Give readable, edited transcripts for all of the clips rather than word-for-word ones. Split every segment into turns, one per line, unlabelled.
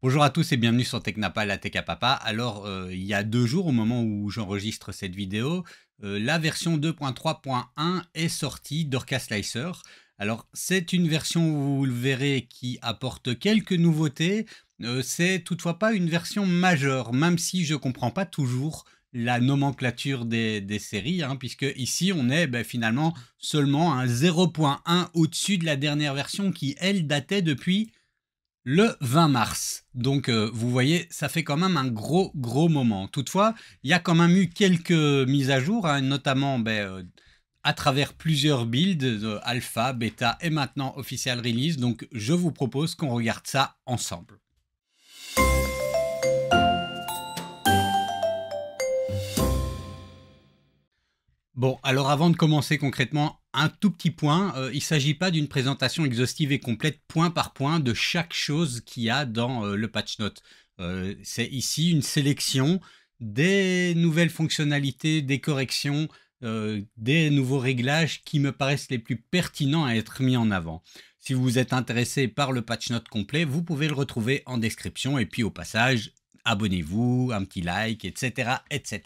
Bonjour à tous et bienvenue sur Technapa, la Tech à Papa. Alors, il y a 2 jours, au moment où j'enregistre cette vidéo, la version 2.3.1 est sortie d'Orca Slicer. Alors, c'est une version, vous le verrez, qui apporte quelques nouveautés. C'est toutefois pas une version majeure, même si je comprends pas toujours la nomenclature des séries, hein, puisque ici, on est finalement seulement un 0.1 au-dessus de la dernière version qui, elle, datait depuis le 20 mars. Donc, vous voyez, ça fait quand même un gros moment. Toutefois, il y a quand même eu quelques mises à jour, hein, notamment à travers plusieurs builds, alpha, bêta et maintenant official release. Donc, je vous propose qu'on regarde ça ensemble. Bon, alors avant de commencer concrètement, un tout petit point, il ne s'agit pas d'une présentation exhaustive et complète point par point de chaque chose qu'il y a dans le patch note. C'est ici une sélection des nouvelles fonctionnalités, des corrections, des nouveaux réglages qui me paraissent les plus pertinents à être mis en avant. Si vous êtes intéressé par le patch note complet, vous pouvez le retrouver en description et puis au passage, abonnez-vous, un petit like, etc., etc.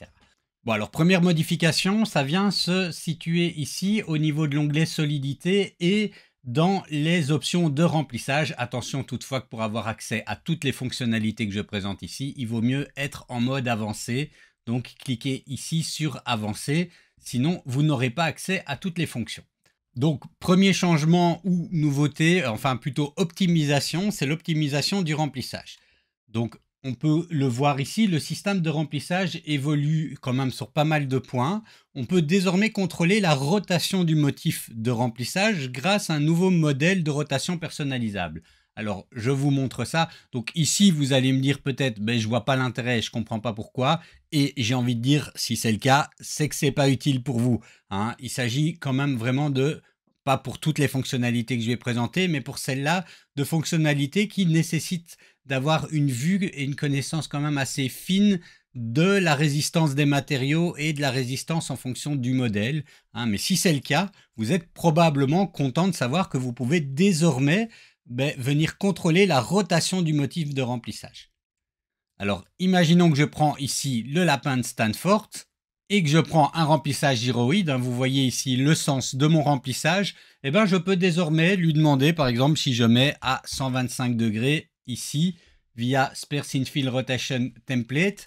Bon, alors première modification, ça vient se situer ici au niveau de l'onglet solidité et dans les options de remplissage. Attention toutefois que pour avoir accès à toutes les fonctionnalités que je présente ici, il vaut mieux être en mode avancé. Donc cliquez ici sur avancer, sinon vous n'aurez pas accès à toutes les fonctions. Donc premier changement ou nouveauté, enfin plutôt optimisation, c'est l'optimisation du remplissage. Donc on peut le voir ici, le système de remplissage évolue quand même sur pas mal de points. On peut désormais contrôler la rotation du motif de remplissage grâce à un nouveau modèle de rotation personnalisable. Alors, je vous montre ça. Donc ici, vous allez me dire peut-être, je vois pas l'intérêt, je comprends pas pourquoi. Et j'ai envie de dire, si c'est le cas, c'est que c'est pas utile pour vous, hein. Il s'agit quand même vraiment de, pas pour toutes les fonctionnalités que je vais présenter, mais pour celles-là, de fonctionnalités qui nécessitent d'avoir une vue et une connaissance quand même assez fine de la résistance des matériaux et de la résistance en fonction du modèle, hein. Mais si c'est le cas, vous êtes probablement content de savoir que vous pouvez désormais venir contrôler la rotation du motif de remplissage. Alors, imaginons que je prends ici le lapin de Stanford et que je prends un remplissage gyroïde, hein, vous voyez ici le sens de mon remplissage, et je peux désormais lui demander, par exemple, si je mets à 125 degrés ici, via Spare Infill Rotation Template,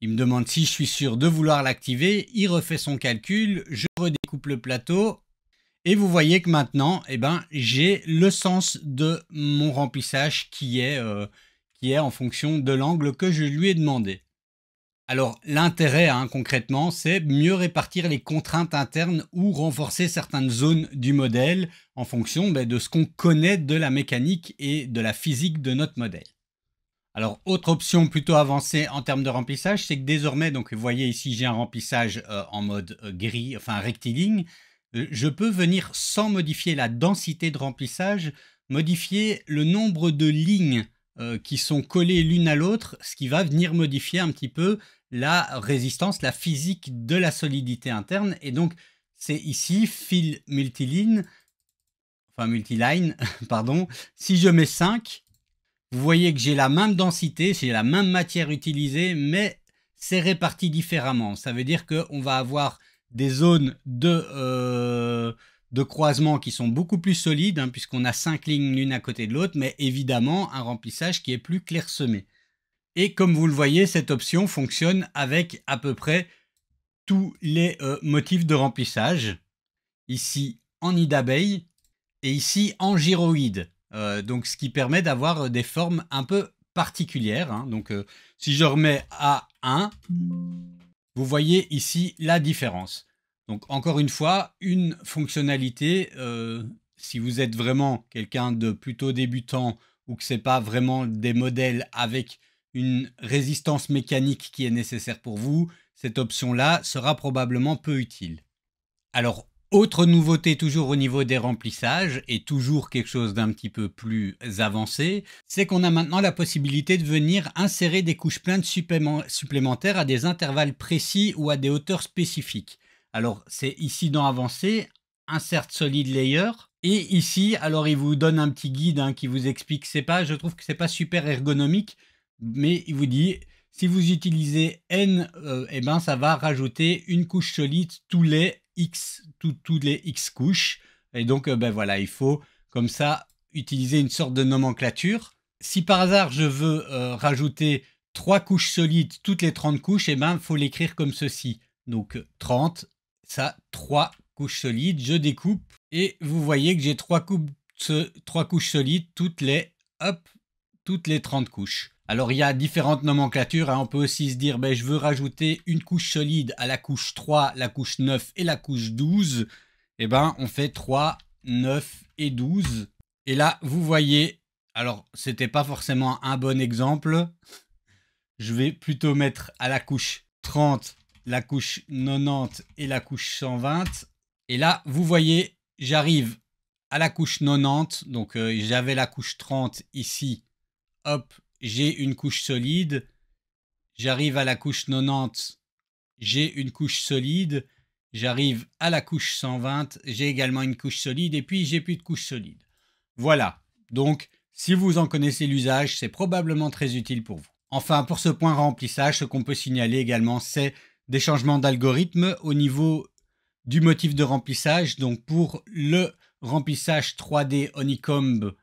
il me demande si je suis sûr de vouloir l'activer, il refait son calcul, je redécoupe le plateau, et vous voyez que maintenant, j'ai le sens de mon remplissage qui est en fonction de l'angle que je lui ai demandé. Alors, l'intérêt, hein, concrètement, c'est mieux répartir les contraintes internes ou renforcer certaines zones du modèle en fonction de ce qu'on connaît de la mécanique et de la physique de notre modèle. Alors, autre option plutôt avancée en termes de remplissage, c'est que désormais, donc vous voyez ici, j'ai un remplissage en mode gris, enfin rectiligne. Je peux venir, sans modifier la densité de remplissage, modifier le nombre de lignes qui sont collées l'une à l'autre, ce qui va venir modifier un petit peu la résistance, la physique de la solidité interne. Et donc, c'est ici, fil multiline, enfin multiline, pardon. Si je mets 5, vous voyez que j'ai la même densité, j'ai la même matière utilisée, mais c'est réparti différemment. Ça veut dire qu'on va avoir des zones de croisement qui sont beaucoup plus solides, hein, puisqu'on a 5 lignes l'une à côté de l'autre, mais évidemment un remplissage qui est plus clairsemé. Et comme vous le voyez, cette option fonctionne avec à peu près tous les motifs de remplissage. Ici en nid d'abeille et ici en gyroïde. Donc ce qui permet d'avoir des formes un peu particulières, hein. Donc si je remets à 1, vous voyez ici la différence. Donc encore une fois, une fonctionnalité, si vous êtes vraiment quelqu'un de plutôt débutant ou que ce n'est pas vraiment des modèles avec une résistance mécanique qui est nécessaire pour vous, cette option-là sera probablement peu utile. Alors, autre nouveauté toujours au niveau des remplissages, et toujours quelque chose d'un petit peu plus avancé, c'est qu'on a maintenant la possibilité de venir insérer des couches plaintes supplémentaires à des intervalles précis ou à des hauteurs spécifiques. Alors, c'est ici dans Avancé, Insert Solid Layer, Et ici, alors il vous donne un petit guide qui vous explique, je trouve que c'est pas super ergonomique, mais il vous dit, si vous utilisez N, eh ben ça va rajouter une couche solide tous les X couches. Et donc, ben voilà, il faut comme ça utiliser une sorte de nomenclature. Si par hasard je veux rajouter 3 couches solides toutes les 30 couches, eh ben il faut l'écrire comme ceci. Donc 30, ça, 3 couches solides, je découpe et vous voyez que j'ai 3 couches solides toutes les 30 couches. Alors il y a différentes nomenclatures, on peut aussi se dire ben, je veux rajouter une couche solide à la couche 3, la couche 9 et la couche 12. Et ben on fait 3, 9 et 12. Et là vous voyez, alors c'était pas forcément un bon exemple. Je vais plutôt mettre à la couche 30, la couche 90 et la couche 120. Et là, vous voyez, j'arrive à la couche 90. Donc, j'avais la couche 30 ici. Hop, j'ai une couche solide. J'arrive à la couche 90. J'ai une couche solide. J'arrive à la couche 120. J'ai également une couche solide. Et puis, j'ai plus de couche solide. Voilà. Donc, si vous en connaissez l'usage, c'est probablement très utile pour vous. Enfin, pour ce point remplissage, ce qu'on peut signaler également, c'est des changements d'algorithme au niveau du motif de remplissage. Donc, pour le remplissage 3D Honeycomb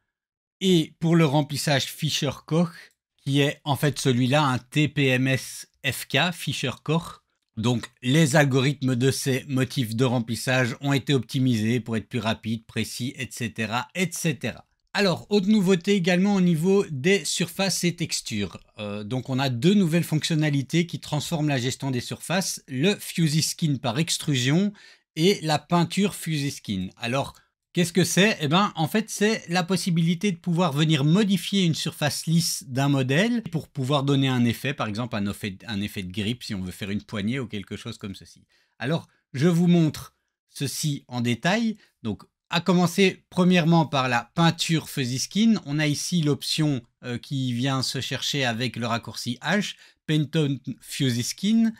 et pour le remplissage Fischer-Koch, qui est en fait celui-là, un TPMS FK, Fischer-Koch. Donc, les algorithmes de ces motifs de remplissage ont été optimisés pour être plus rapides, précis, etc., etc. Alors, autre nouveauté également au niveau des surfaces et textures. Donc, on a 2 nouvelles fonctionnalités qui transforment la gestion des surfaces, le Fuzzy Skin par extrusion et la peinture Fuzzy Skin. Alors, qu'est-ce que c'est? Eh bien, en fait, c'est la possibilité de pouvoir venir modifier une surface lisse d'un modèle pour pouvoir donner un effet, par exemple un effet de grip si on veut faire une poignée ou quelque chose comme ceci. Alors, je vous montre ceci en détail. Donc, à commencer premièrement par la peinture Fuzzy Skin, on a ici l'option qui vient se chercher avec le raccourci H, Paint on Fuzzy Skin.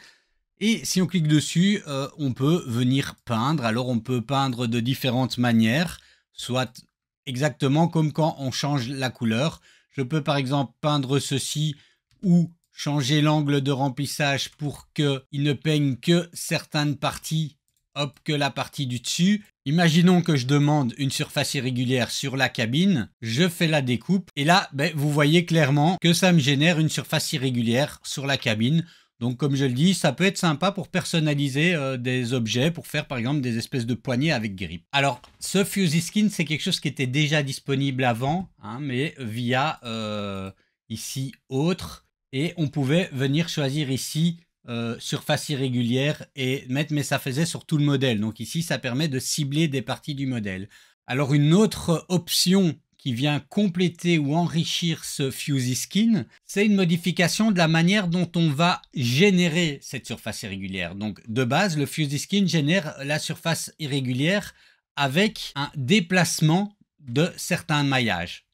Et si on clique dessus, on peut venir peindre. Alors on peut peindre de différentes manières, soit exactement comme quand on change la couleur. Je peux par exemple peindre ceci ou changer l'angle de remplissage pour qu'il ne peigne que certaines parties, hop, que la partie du dessus. Imaginons que je demande une surface irrégulière sur la cabine, je fais la découpe et là, vous voyez clairement que ça me génère une surface irrégulière sur la cabine. Donc comme je le dis, ça peut être sympa pour personnaliser des objets, pour faire par exemple des espèces de poignées avec grip. Alors ce Fuzzy Skin, c'est quelque chose qui était déjà disponible avant, mais via ici autre, et on pouvait venir choisir ici surface irrégulière et mettre, mais ça faisait sur tout le modèle. Donc ici, ça permet de cibler des parties du modèle. Alors une autre option qui vient compléter ou enrichir ce Fuzzy Skin, c'est une modification de la manière dont on va générer cette surface irrégulière. Donc de base, le Fuzzy Skin génère la surface irrégulière avec un déplacement de certains maillages.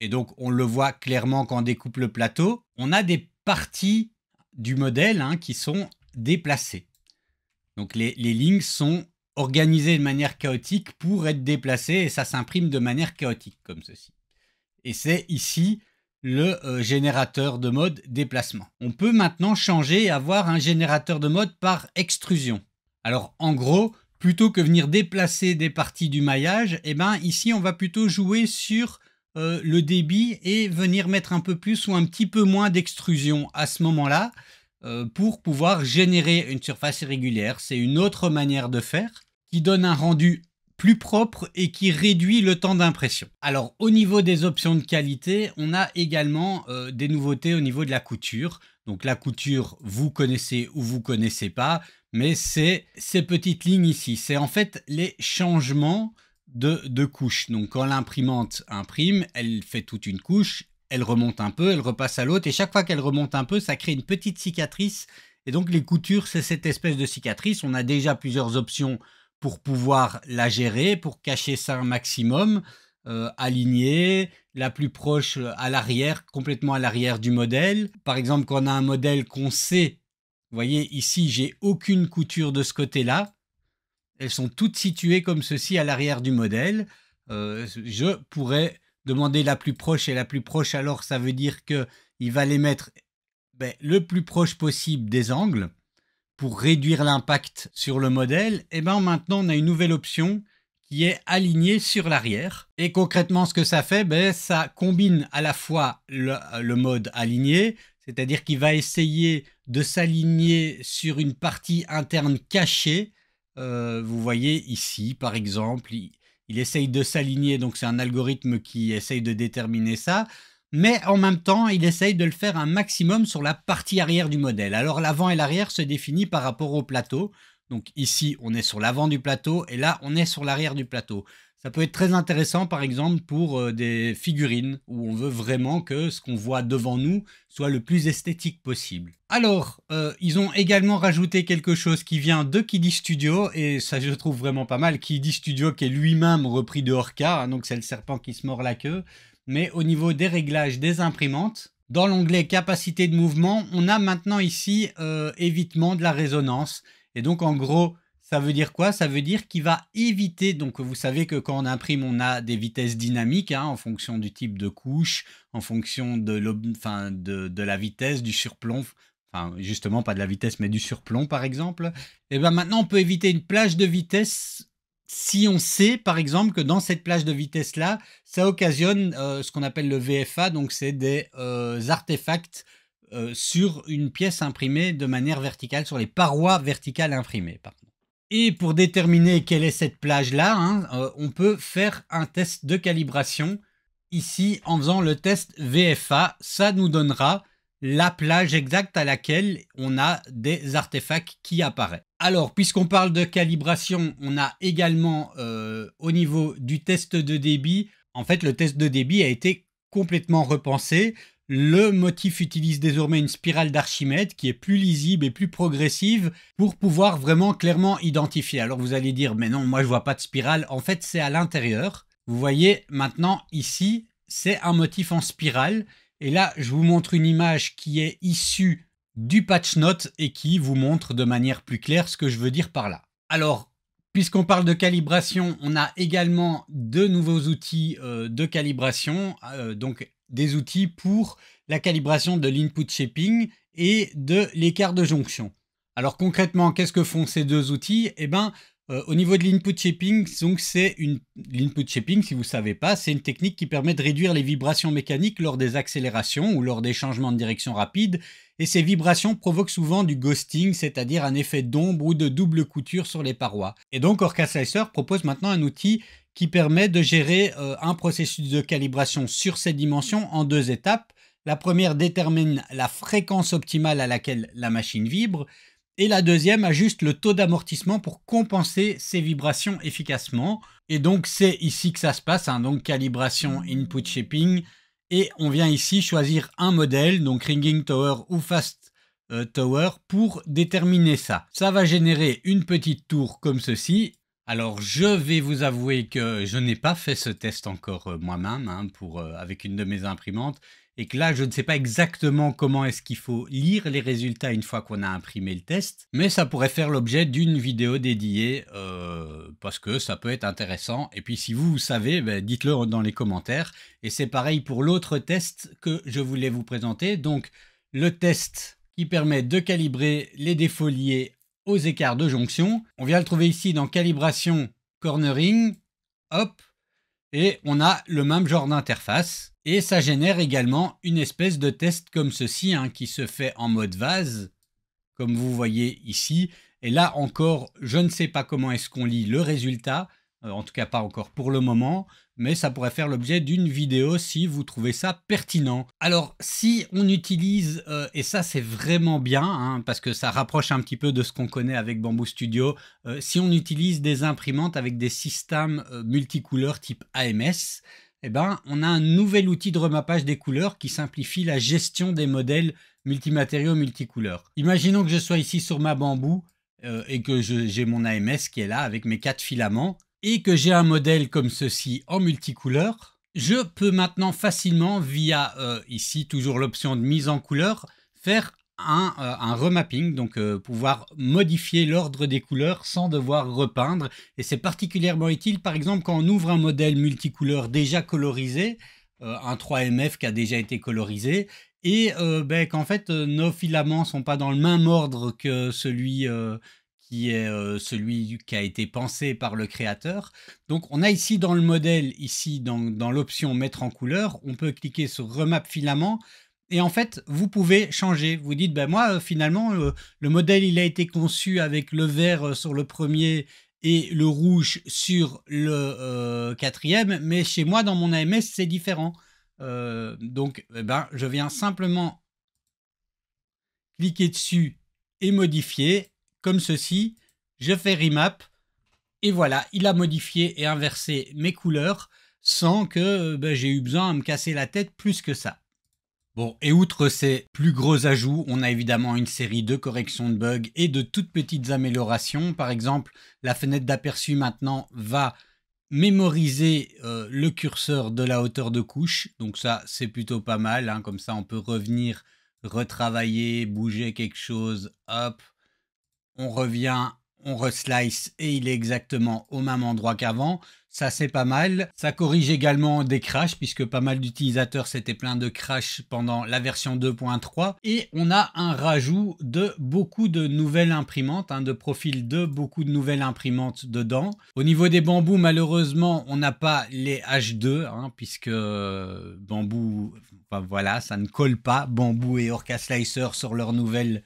Et donc on le voit clairement quand on découpe le plateau, on a des parties du modèle qui sont déplacées. Donc les lignes sont organisées de manière chaotique pour être déplacées et ça s'imprime de manière chaotique comme ceci. Et c'est ici le générateur de mode déplacement. On peut maintenant changer et avoir un générateur de mode par extrusion. Alors en gros, plutôt que venir déplacer des parties du maillage, ici on va plutôt jouer sur le débit et venir mettre un peu plus ou un petit peu moins d'extrusion à ce moment-là pour pouvoir générer une surface irrégulière. C'est une autre manière de faire qui donne un rendu plus propre et qui réduit le temps d'impression. Alors au niveau des options de qualité, on a également des nouveautés au niveau de la couture. Donc la couture, vous connaissez ou vous connaissez pas, mais c'est ces petites lignes ici. C'est en fait les changements de couches. Donc quand l'imprimante imprime, elle fait toute une couche, elle remonte un peu, elle repasse à l'autre, et chaque fois qu'elle remonte un peu, ça crée une petite cicatrice. Et donc les coutures, c'est cette espèce de cicatrice. On a déjà plusieurs options pour pouvoir la gérer, pour cacher ça un maximum, aligner, la plus proche à l'arrière, complètement à l'arrière du modèle. Par exemple, quand on a un modèle qu'on sait, vous voyez ici, j'ai aucune couture de ce côté-là. Elles sont toutes situées comme ceci à l'arrière du modèle. je pourrais demander la plus proche, et la plus proche, alors ça veut dire qu'il va les mettre le plus proche possible des angles pour réduire l'impact sur le modèle. Et maintenant on a une nouvelle option qui est aligné sur l'arrière. Et concrètement, ce que ça fait, ça combine à la fois le mode aligné, c'est-à-dire qu'il va essayer de s'aligner sur une partie interne cachée. Vous voyez ici, par exemple, il essaye de s'aligner, donc c'est un algorithme qui essaye de déterminer ça. Mais en même temps, il essaye de le faire un maximum sur la partie arrière du modèle. Alors l'avant et l'arrière se définit par rapport au plateau. Donc ici, on est sur l'avant du plateau et là, on est sur l'arrière du plateau. Ça peut être très intéressant, par exemple, pour des figurines où on veut vraiment que ce qu'on voit devant nous soit le plus esthétique possible. Alors, ils ont également rajouté quelque chose qui vient de Kiddy Studio, et ça je trouve vraiment pas mal. Kiddy Studio qui est lui-même repris de Orca, hein, donc c'est le serpent qui se mord la queue. Mais au niveau des réglages des imprimantes, dans l'onglet capacité de mouvement, on a maintenant ici évitement de la résonance. Et donc en gros, ça veut dire quoi? Ça veut dire qu'il va éviter, donc vous savez que quand on imprime, on a des vitesses dynamiques hein, en fonction du type de couche, en fonction de la vitesse, du surplomb, enfin justement pas de la vitesse mais du surplomb par exemple. Et maintenant on peut éviter une plage de vitesse si on sait par exemple que dans cette plage de vitesse là, ça occasionne ce qu'on appelle le VFA, donc c'est des artefacts sur une pièce imprimée de manière verticale, sur les parois verticales imprimées. Pardon. Et pour déterminer quelle est cette plage-là, hein, on peut faire un test de calibration. Ici, en faisant le test VFA, ça nous donnera la plage exacte à laquelle on a des artefacts qui apparaissent. Alors, puisqu'on parle de calibration, on a également au niveau du test de débit, en fait, le test de débit a été complètement repensé. Le motif utilise désormais une spirale d'Archimède qui est plus lisible et plus progressive pour pouvoir vraiment clairement identifier. Alors vous allez dire, mais non, moi je vois pas de spirale. En fait, c'est à l'intérieur. Vous voyez maintenant ici, c'est un motif en spirale. Et là, je vous montre une image qui est issue du patch note et qui vous montre de manière plus claire ce que je veux dire par là. Alors, puisqu'on parle de calibration, on a également de nouveaux outils de calibration, donc des outils pour la calibration de l'input shaping et de l'écart de jonction. Alors concrètement, qu'est-ce que font ces deux outils? Au niveau de l'input shaping, donc l'input shaping, si vous ne savez pas, c'est une technique qui permet de réduire les vibrations mécaniques lors des accélérations ou lors des changements de direction rapides. Et ces vibrations provoquent souvent du ghosting, c'est-à-dire un effet d'ombre ou de double couture sur les parois. Et donc Orca Slicer propose maintenant un outil qui permet de gérer un processus de calibration sur ces dimensions en deux étapes. La première détermine la fréquence optimale à laquelle la machine vibre, et la deuxième ajuste le taux d'amortissement pour compenser ces vibrations efficacement. Et donc c'est ici que ça se passe, hein, donc calibration input shaping, et on vient ici choisir un modèle, donc Ringing Tower ou Fast Tower, pour déterminer ça. Ça va générer une petite tour comme ceci. Alors, je vais vous avouer que je n'ai pas fait ce test encore moi-même hein, avec une de mes imprimantes, et que là, je ne sais pas exactement comment est-ce qu'il faut lire les résultats une fois qu'on a imprimé le test, mais ça pourrait faire l'objet d'une vidéo dédiée parce que ça peut être intéressant. Et puis, si vous savez, dites-le dans les commentaires. Et c'est pareil pour l'autre test que je voulais vous présenter. Donc, le test qui permet de calibrer les défauts liés aux écarts de jonction. On vient le trouver ici dans calibration cornering, hop, et on a le même genre d'interface. Et ça génère également une espèce de test comme ceci, hein, qui se fait en mode vase, comme vous voyez ici. Et là encore, je ne sais pas comment est-ce qu'on lit le résultat, en tout cas pas encore pour le moment, mais ça pourrait faire l'objet d'une vidéo si vous trouvez ça pertinent. Alors si on utilise, et ça c'est vraiment bien, hein, parce que ça rapproche un petit peu de ce qu'on connaît avec Bamboo Studio, si on utilise des imprimantes avec des systèmes multicouleurs type AMS, on a un nouvel outil de remappage des couleurs qui simplifie la gestion des modèles multimatériaux multicouleurs. Imaginons que je sois ici sur ma Bamboo et que j'ai mon AMS qui est là avec mes 4 filaments, et que j'ai un modèle comme ceci en multicouleur, je peux maintenant facilement, via ici toujours l'option de mise en couleur, faire un remapping, donc pouvoir modifier l'ordre des couleurs sans devoir repeindre. Et c'est particulièrement utile, par exemple, quand on ouvre un modèle multicouleur déjà colorisé, un 3MF qui a déjà été colorisé, et qu'en fait, nos filaments sont pas dans le même ordre que celui qui est celui qui a été pensé par le créateur. Donc, on a ici dans le modèle, ici dans l'option mettre en couleur, on peut cliquer sur remap filament. Et en fait, vous pouvez changer. Vous dites, ben moi, finalement, le modèle, il a été conçu avec le vert sur le premier et le rouge sur le quatrième, mais chez moi, dans mon AMS, c'est différent. Donc, je viens simplement cliquer dessus et modifier, comme ceci. Je fais remap, et voilà, il a modifié et inversé mes couleurs sans que j'ai eu besoin de me casser la tête plus que ça. Bon, et outre ces plus gros ajouts, on a évidemment une série de corrections de bugs et de toutes petites améliorations. Par exemple, la fenêtre d'aperçu maintenant va mémoriser le curseur de la hauteur de couche. Donc ça, c'est plutôt pas mal, hein. Comme ça, on peut revenir, retravailler, bouger quelque chose. Hop, on revient, on reslice et il est exactement au même endroit qu'avant. Ça, c'est pas mal. Ça corrige également des crashs puisque pas mal d'utilisateurs s'étaient plaints de crash pendant la version 2.3. Et on a un rajout de beaucoup de nouvelles imprimantes, de profils de beaucoup de nouvelles imprimantes dedans. Au niveau des bambous, malheureusement, on n'a pas les H2 puisque bambou, voilà, ça ne colle pas. Bamboo et Orca Slicer sur leur nouvelle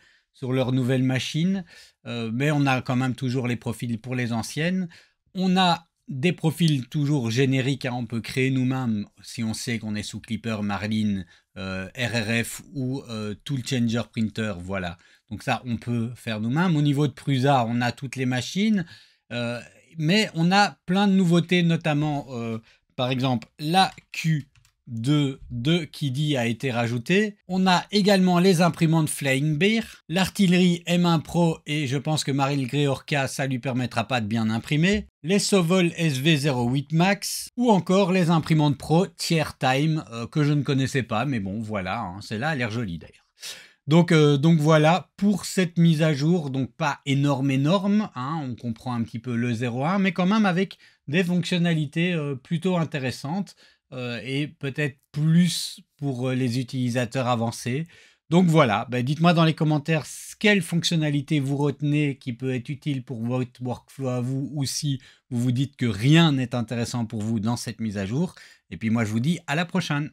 machine. Mais on a quand même toujours les profils pour les anciennes. On a des profils toujours génériques, on peut créer nous-mêmes si on sait qu'on est sous Clipper, Marlin, RRF ou Tool Changer Printer, voilà. Donc ça, on peut faire nous-mêmes. Au niveau de Prusa, on a toutes les machines, mais on a plein de nouveautés, notamment, par exemple, la Q de Kiddy a été rajouté. On a également les imprimantes Flying Bear, l'artillerie M1 Pro et je pense que Maril Grey Orca, ça lui permettra pas de bien imprimer, les Sovol SV08 Max ou encore les imprimantes Pro Tier Time que je ne connaissais pas, mais bon voilà, celle-là a l'air jolie d'ailleurs. Donc voilà pour cette mise à jour, donc pas énorme, on comprend un petit peu le 0.1, mais quand même avec des fonctionnalités plutôt intéressantes. Et peut-être plus pour les utilisateurs avancés. Donc voilà, dites-moi dans les commentaires quelle fonctionnalité vous retenez qui peut être utile pour votre workflow à vous, ou si vous vous dites que rien n'est intéressant pour vous dans cette mise à jour. Et puis moi je vous dis à la prochaine.